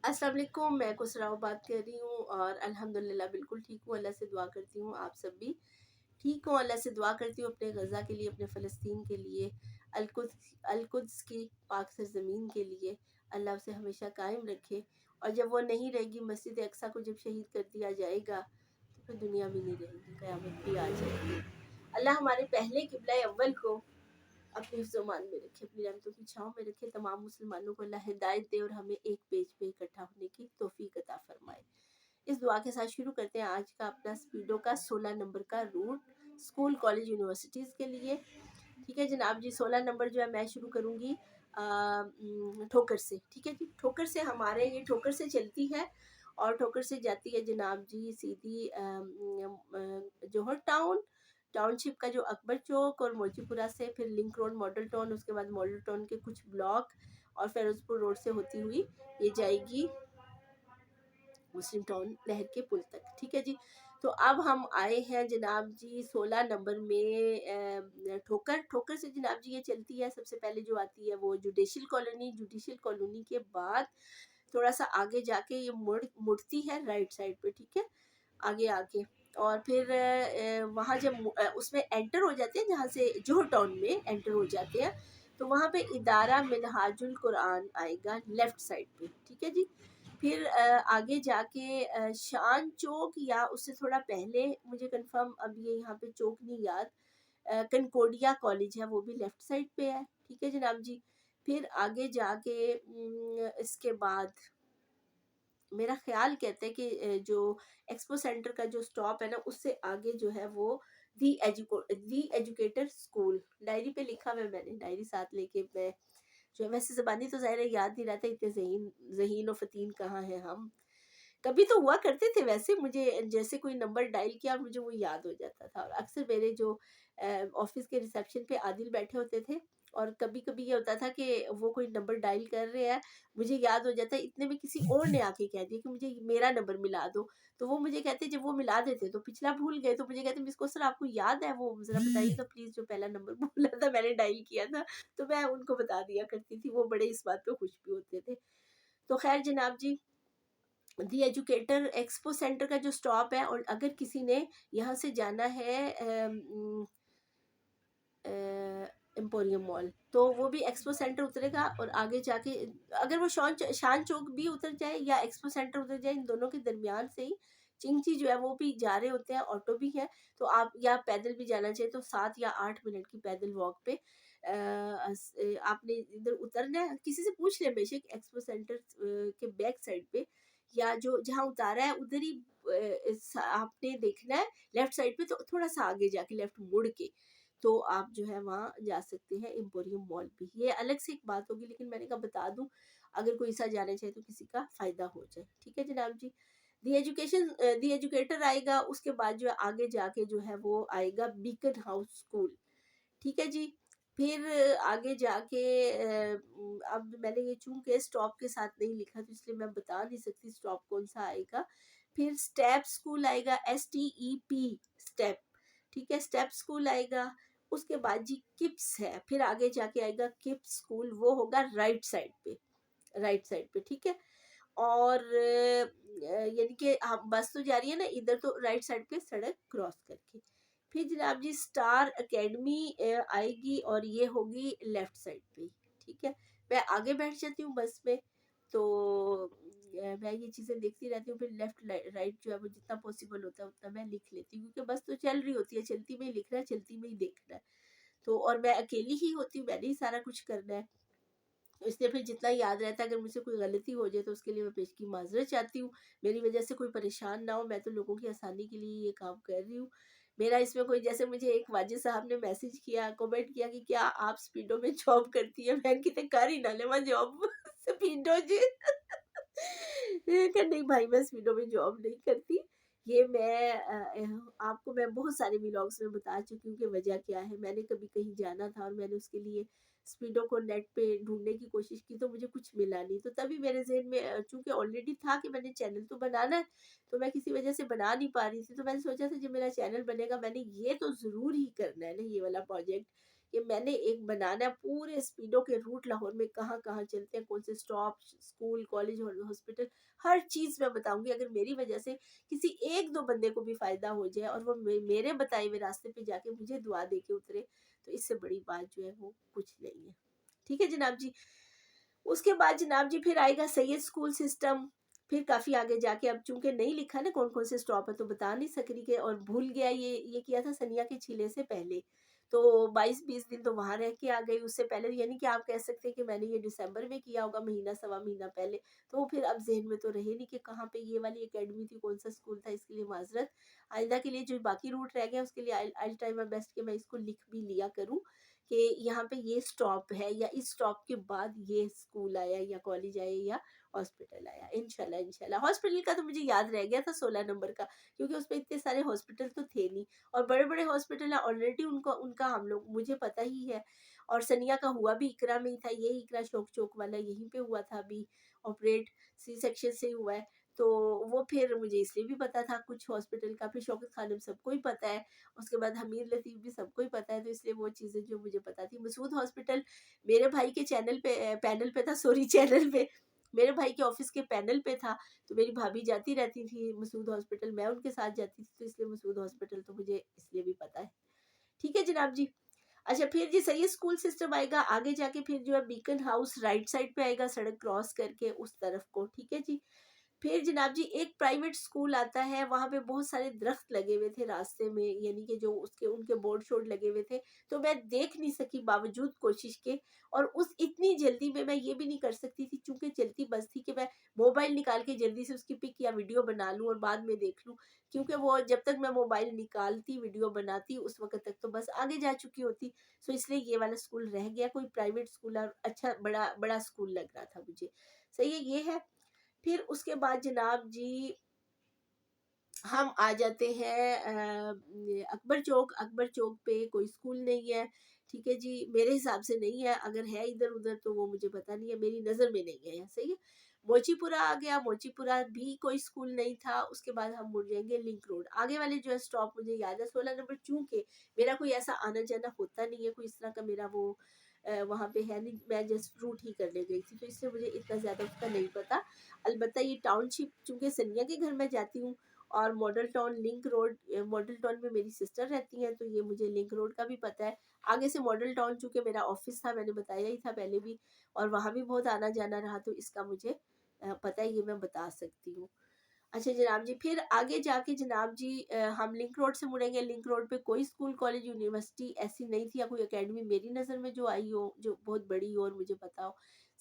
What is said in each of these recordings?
अस्सलाम वालेकुम। मैं कुसराव बात कर रही हूँ और अल्हम्दुलिल्लाह बिल्कुल ठीक हूँ। अल्लाह से दुआ करती हूँ आप सब भी ठीक हो। अल्लाह से दुआ करती हूँ अपने गज़ा के लिए, अपने फ़लस्तीन के लिए, अल-कुद्स की पाक सरज़मीन के लिए। अल्लाह उसे हमेशा कायम रखे और जब वो नहीं रहेगी, मस्जिद अक्सा को जब शहीद कर दिया जाएगा तो फिर दुनिया भी नहीं रहेगी, क़यामत भी आ जाएगी। अल्लाह हमारे पहले क़िबला अव्वल को अपने हिफ्ज़-ओ-मान में रखे, अपनी रहमतों की छाँव में रखे। तमाम मुसलमानों को अल्लाह हिदायत दे और हमें एक पेज पे इकट्ठा होने की तौफ़ीक अता फ़रमाए। इस दुआ के साथ शुरू करते हैं आज का अपना स्पीडो का 16 नंबर का रूट स्कूल, कॉलेज, यूनिवर्सिटीज़ के लिए। ठीक है जनाब जी, 16 नंबर जो है मैं शुरू करूँगी ठोकर से। ठीक है जी, ठोकर से हमारे ये ठोकर से चलती है और ठोकर से जाती है जनाब जी सीधी जौहर टाउनशिप का जो अकबर चौक और मोचीपुरा से फिर लिंक रोड मॉडल टाउन, उसके बाद मॉडल टाउन के कुछ ब्लॉक और फिरोजपुर रोड से होती हुई ये जाएगी मुस्लिम टाउन नहर के पुल तक। ठीक है जी, तो अब हम आए हैं जनाब जी 16 नंबर में ठोकर ठोकर से जनाब जी ये चलती है। सबसे पहले जो आती है वो जुडिशल कॉलोनी के बाद थोड़ा सा आगे जाके ये मुड़ती है राइट साइड पे। ठीक है, आगे आके और फिर वहाँ जब उसमें एंटर हो जाते हैं, जहाँ से जोहर टाउन में एंटर हो जाते हैं तो वहाँ पे इदारा मिनहाजुल कुरान आएगा लेफ्ट साइड पे। ठीक है जी, फिर आगे जाके शान चौक या उससे थोड़ा पहले, मुझे कंफर्म अब ये यहाँ पे चौक नहीं याद, कनकोडिया कॉलेज है, वो भी लेफ्ट साइड पे है। ठीक है जनाब जी, फिर आगे जाके इसके बाद मेरा ख्याल कहते हैं कि जो एक्सपो सेंटर का जो स्टॉप है ना, उससे आगे जो है वो दी एजुकेटर स्कूल, डायरी पे लिखा हुआ है मैंने, डायरी साथ लेके मैं जो है, वैसे ज़बानी तो ज़ाहिर है याद नहीं रहता, इतने ज़हीन ज़हीन और फ़तीन कहाँ हैं हम। कभी तो हुआ करते थे वैसे, मुझे जैसे कोई नंबर डायल किया मुझे वो याद हो जाता था। और अक्सर मेरे जो ऑफिस के रिसेप्शन पे आदिल बैठे होते थे और कभी कभी ये होता था कि वो कोई नंबर डायल कर रहे हैं, मुझे याद हो जाता है, इतने में किसी और ने आके कह दिया कि मुझे मेरा नंबर मिला दो। तो वो मुझे कहते जब वो मिला देते तो पिछला भूल गए, तो मुझे कहते मिसको सर आपको याद है वो ज़रा बताइए तो प्लीज़, जो पहला नंबर बोला था मैंने डायल किया था। तो मैं उनको बता दिया करती थी, वो बड़े इस बात पे खुश भी होते थे। तो खैर जनाब जी, दी एजुकेटर एक्सपो सेंटर का जो स्टॉप है, और अगर किसी ने यहाँ से जाना है एम्पोरियम मॉल, तो वो भी एक्सपो सेंटर उतरेगा और आगे जाके अगर वो शान चौक भी उतर जाए या एक्सपो सेंटर उतर जाए, इन दोनों के दरमियान से ही चिंची जो है वो भी जा रहे होते हैं, ऑटो भी है। तो आप या पैदल भी जाना चाहिए तो 7 या 8 मिनट की पैदल वॉक पे आपने इधर उतरना है। किसी से पूछ ले बेशक, एक्सपो सेंटर के बैक साइड पे या जो जहाँ उतारा है उधर ही आपने देखना है लेफ्ट साइड पे, तो थोड़ा सा आगे जाके लेफ्ट मुड़ के तो आप जो है वहाँ जा सकते हैं एम्पोरियम मॉल भी। ये अलग से एक बात होगी, लेकिन मैंने कहा बता दूं, अगर कोई ऐसा जाना चाहे तो किसी का फ़ायदा हो जाए। ठीक है जनाब जी, दी एजुकेटर आएगा, उसके बाद जो है आगे जाके जो है वो आएगा बीकन हाउस स्कूल। ठीक है जी, फिर आगे जाके अब मैंने ये चूंकि स्टॉप के साथ नहीं लिखा तो इसलिए मैं बता नहीं सकती स्टॉप कौन सा आएगा। फिर स्टेप स्कूल आएगा, STEP स्टेप। ठीक है, स्टेप स्कूल आएगा। उसके बाद जी किप्स है, फिर आगे जाके आएगा किप्स स्कूल, वो होगा राइट साइड पे, राइट साइड पे। ठीक है, और यानी कि हम बस तो जा रही है ना इधर, तो राइट साइड पे सड़क क्रॉस करके फिर जनाब जी स्टार एकेडमी आएगी और ये होगी लेफ्ट साइड पे। ठीक है, मैं आगे बैठ जाती हूँ बस में, तो मैं ये चीज़ें देखती रहती हूँ, फिर लेफ्ट राइट जो है वो जितना पॉसिबल होता है उतना मैं लिख लेती हूँ, क्योंकि बस तो चल रही होती है, चलती में ही लिखना है, चलती में ही देखना है। तो और मैं अकेली ही होती हूँ, मैंने ही सारा कुछ करना है, तो इसलिए फिर जितना याद रहता है, अगर मुझसे कोई गलती हो जाए तो उसके लिए मैं पेश की माजरत चाहती हूँ। मेरी वजह से कोई परेशान ना हो, मैं तो लोगों की आसानी के लिए ये काम कर रही हूँ। मेरा इसमें कोई, जैसे मुझे एक वाजिद साहब ने मैसेज किया, कमेंट किया कि क्या आप स्पीडो में जॉब करती है, मैं कितने कर ही ना ले जॉब स्पीडो जी कि नहीं भाई, मैं स्पीडो में जॉब नहीं करती। ये मैं आपको मैं बहुत सारे व्लॉग्स में बता चुकी हूँ कि वजह क्या है। मैंने कभी कहीं जाना था और मैंने उसके लिए स्पीडो को नेट पे ढूंढने की कोशिश की तो मुझे कुछ मिला नहीं, तो तभी मेरे जहन में चूंकि ऑलरेडी था कि मैंने चैनल तो बनाना है, तो मैं किसी वजह से बना नहीं पा रही थी, तो मैंने सोचा था जब मेरा चैनल बनेगा मैंने ये तो ज़रूर ही करना है ना, ये वाला प्रोजेक्ट कि मैंने एक बनाना है पूरे स्पीडो के रूट लाहौर में कहाँ कहाँ चलते हैं, कौन से स्टॉप, स्कूल, कॉलेज और हॉस्पिटल, हर चीज़ मैं बताऊंगी। अगर मेरी वजह से किसी एक दो बंदे को भी फ़ायदा हो जाए और वो मेरे बताए हुए रास्ते पे जाके मुझे दुआ दे के उतरे, तो इससे बड़ी बात जो है वो कुछ नहीं है। ठीक है जनाब जी। उसके बाद जनाब जी फिर आएगा सैयद स्कूल सिस्टम। फिर काफ़ी आगे जाके, अब चूंकि नहीं लिखा ना कौन कौन से स्टॉप है तो बता नहीं सक रही, के और भूल गया, ये किया था सनिया के छीले से पहले, तो 22-20 दिन तो वहां रह के आ गई। उससे पहले यानी कि आप कह सकते हैं कि मैंने ये दिसंबर में किया होगा, महीना सवा महीना पहले, तो वो फिर अब जहन में तो रहे नहीं कि कहाँ पे ये वाली एकेडमी थी, कौन सा स्कूल था। इसके लिए माजरत। आइंदा के लिए जो बाकी रूट रह गया उसके लिए आई ट्राई माई बेस्ट कि मैं इसको लिख भी लिया करूँ कि यहाँ पे ये स्टॉप है, या इस स्टॉप के बाद ये स्कूल आया या कॉलेज आया या हॉस्पिटल आया। इंशाल्लाह इंशाल्लाह। हॉस्पिटल का तो मुझे याद रह गया था 16 नंबर का, क्योंकि उसमें इतने सारे हॉस्पिटल तो थे नहीं, और बड़े बड़े हॉस्पिटल है ऑलरेडी, उनका उनका हम लोग मुझे पता ही है। और सनिया का हुआ भी इकरा में ही था, ये इकरा शोक चौक वाला यहीं पे हुआ था, अभी ऑपरेट सी सेक्शन से हुआ है, तो वो फिर मुझे इसलिए भी पता था कुछ हॉस्पिटल का। फिर शौकत खानम सबको ही पता है, उसके बाद हमीर लतीफ़ भी सबको ही पता है, तो इसलिए वो चीज़ें जो मुझे पता थी। मसूद हॉस्पिटल मेरे भाई के चैनल पे, पैनल पे था, सॉरी चैनल पे, मेरे भाई के ऑफिस के पैनल पे था, तो मेरी भाभी जाती रहती थी मसूद हॉस्पिटल, मैं उनके साथ जाती थी, तो इसलिए मसूद हॉस्पिटल तो मुझे इसलिए भी पता है। ठीक है जनाब जी। अच्छा फिर जी सही स्कूल सिस्टम आएगा आगे जाके, फिर जो है बीकन हाउस राइट साइड पे आएगा, सड़क क्रॉस करके उस तरफ को। ठीक है जी। फिर जनाब जी एक प्राइवेट स्कूल आता है, वहाँ पे बहुत सारे दरख्त लगे हुए थे रास्ते में, यानी कि जो उसके उनके बोर्ड शोर्ड लगे हुए थे, तो मैं देख नहीं सकी बावजूद कोशिश के। और उस इतनी जल्दी में मैं ये भी नहीं कर सकती थी, चूंकि चलती बस थी, कि मैं मोबाइल निकाल के जल्दी से उसकी पिक या वीडियो बना लूँ और बाद में देख लूँ, क्योंकि वो जब तक मैं मोबाइल निकालती वीडियो बनाती उस वक्त तक तो बस आगे जा चुकी होती। सो इसलिए ये वाला स्कूल रह गया, कोई प्राइवेट स्कूल, और अच्छा बड़ा बड़ा स्कूल लग रहा था मुझे। सही है, ये है। फिर उसके बाद जनाब जी हम आ जाते हैं अकबर चौक। अकबर चौक पे कोई स्कूल नहीं है। ठीक है जी, मेरे हिसाब से नहीं है, अगर है इधर उधर तो वो मुझे पता नहीं है, मेरी नज़र में नहीं है। सही है। मोचीपुरा आ गया, मोचीपुरा भी कोई स्कूल नहीं था। उसके बाद हम मुड़ जाएंगे लिंक रोड, आगे वाले जो है स्टॉप मुझे याद है 16 नंबर, चूंकि मेरा कोई ऐसा आना जाना होता नहीं है, कोई इस तरह का मेरा वो वहाँ पे है नहीं, मैं जस्ट रूट ही करने गई थी, तो इसलिए मुझे इतना ज़्यादा उसका नहीं पता। अलबत्ता ये टाउनशिप चूंकि सनिया के घर में जाती हूँ, और model town link road, model town में मेरी सिस्टर रहती हैं, तो ये मुझे लिंक रोड का भी पता है। आगे से मॉडल टाउन चूंकि मेरा ऑफिस था, मैंने बताया ही था पहले भी, और वहाँ भी बहुत आना जाना रहा, तो इसका मुझे पता है, ये मैं बता सकती हूँ। अच्छा जनाब जी, फिर आगे जाके जनाब जी हम लिंक रोड से मुड़ेंगे। लिंक रोड पे कोई स्कूल कॉलेज यूनिवर्सिटी ऐसी नहीं थी, या कोई एकेडमी मेरी नज़र में जो आई हो जो बहुत बड़ी हो और मुझे पता हो।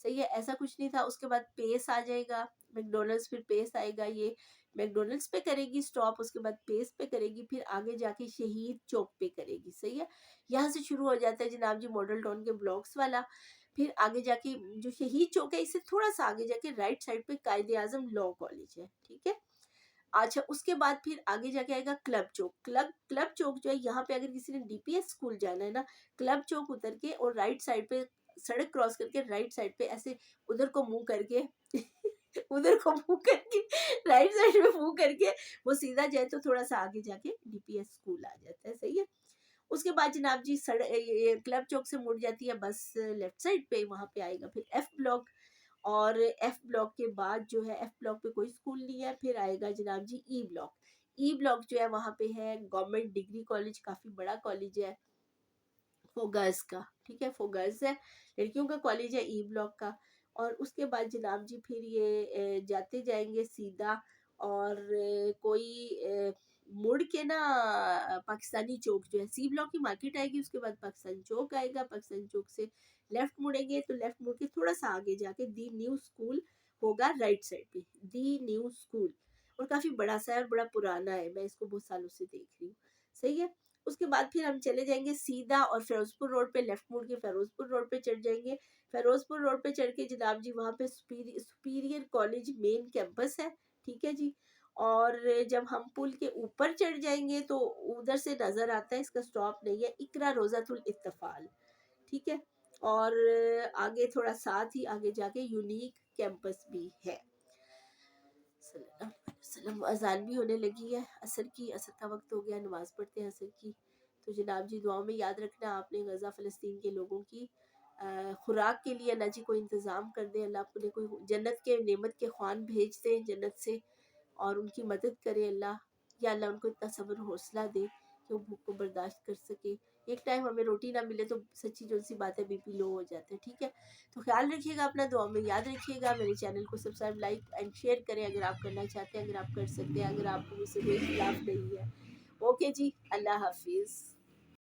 सही है, ऐसा कुछ नहीं था। उसके बाद पेस आ जाएगा, मैकडोनल्ड्स, फिर पेस आएगा, ये मैकडोनल्ड्स पे करेगी स्टॉप, उसके बाद पेस पे करेगी, फिर आगे जाके शहीद चौक पे करेगी। सही है, यहाँ से शुरू हो जाता है जनाब जी मॉडल टाउन के ब्लॉक्स वाला। फिर आगे जाके जो शहीद चौक है, इससे थोड़ा सा आगे जाके राइट साइड पे कायदे आजम लॉ कॉलेज है। ठीक है। अच्छा उसके बाद फिर आगे जाके आएगा क्लब चौक। क्लब चौक जो है, यहाँ पे अगर किसी ने डीपीएस स्कूल जाना है ना, क्लब चौक उतर के और राइट साइड पे सड़क क्रॉस करके राइट साइड पे ऐसे उधर को मुंह करके उधर को मुंह करके राइट साइड में मुंह करके वो सीधा जाए तो थोड़ा सा आगे जाके डीपीएस स्कूल आ जाता है। सही है। उसके बाद जनाब जी क्लब चौक से मुड़ जाती है बस लेफ्ट साइड पे, वहां पे आएगा फिर एफ ब्लॉक। और एफ ब्लॉक के बाद जो है, एफ ब्लॉक पे कोई स्कूल नहीं है, फिर आएगा जनाब जी ई ब्लॉक। ई ब्लॉक जो है वहाँ पे है गवर्नमेंट डिग्री कॉलेज, काफ़ी बड़ा कॉलेज है फोगस का। ठीक है, फोगस है, लड़कियों का कॉलेज है ई ब्लॉक का। और उसके बाद जनाब जी फिर ये जाते जाएंगे सीधा, और कोई मुड़ के ना पाकिस्तानी चौक जो है, सी ब्लॉक की मार्केट आएगी, उसके बाद पाकिस्तानी चौक आएगा, पाकिस्तानी चौक से लेफ्ट मुड़ेंगे तो लेफ्ट मुड़ के थोड़ा सा आगे जाके दी न्यू स्कूल होगा राइट साइड पे, दी न्यू स्कूल। और काफ़ी बड़ा सा है और बड़ा पुराना है, मैं इसको बहुत सालों से देख रही हूँ। सही है। उसके बाद फिर हम चले जाएंगे सीधा, और फिरोजपुर रोड पे लेफ्ट मुड़ के फिरोजपुर रोड पे चढ़ जाएंगे। फिरोजपुर रोड पे चढ़ के जनाब जी वहाँ पे सुपीरियर कॉलेज मेन कैंपस है। ठीक है जी। और जब हम पुल के ऊपर चढ़ जाएंगे तो उधर से नजर आता है, इसका स्टॉप नहीं है, इकरा रोजातुल इत्तफाल। ठीक है। और आगे थोड़ा साथ ही आगे जाके यूनिक कैंपस भी है। सल्लल्लाहु अलैहि वसल्लम। अजान भी होने लगी है असर की, असर का वक्त हो गया, नमाज पढ़ते हैं असर की। तो जनाब जी दुआओं में याद रखना आपने गज़ा फ़लस्तीन के लोगों की खुराक के लिए अल्लाह जी कोई इंतज़ाम कर दे, अल्लाह अपने कोई जन्नत के नेमत के ख्वान भेज दे जन्नत से और उनकी मदद करे अल्लाह, या अल्लाह उनको इतना सब्र हौसला दे कि वो भूख को बर्दाश्त कर सके। एक टाइम हमें रोटी ना मिले तो सच्ची जो सी बात है बीपी लो हो जाता है, ठीक है। तो ख्याल रखिएगा अपना, दुआ में याद रखिएगा। मेरे चैनल को सब्सक्राइब लाइक एंड शेयर करें अगर आप करना चाहते हैं, अगर आप कर सकते हैं, अगर आपको मुझसे कोई खिलाफ नहीं है। ओके जी, अल्लाह हाफिज़।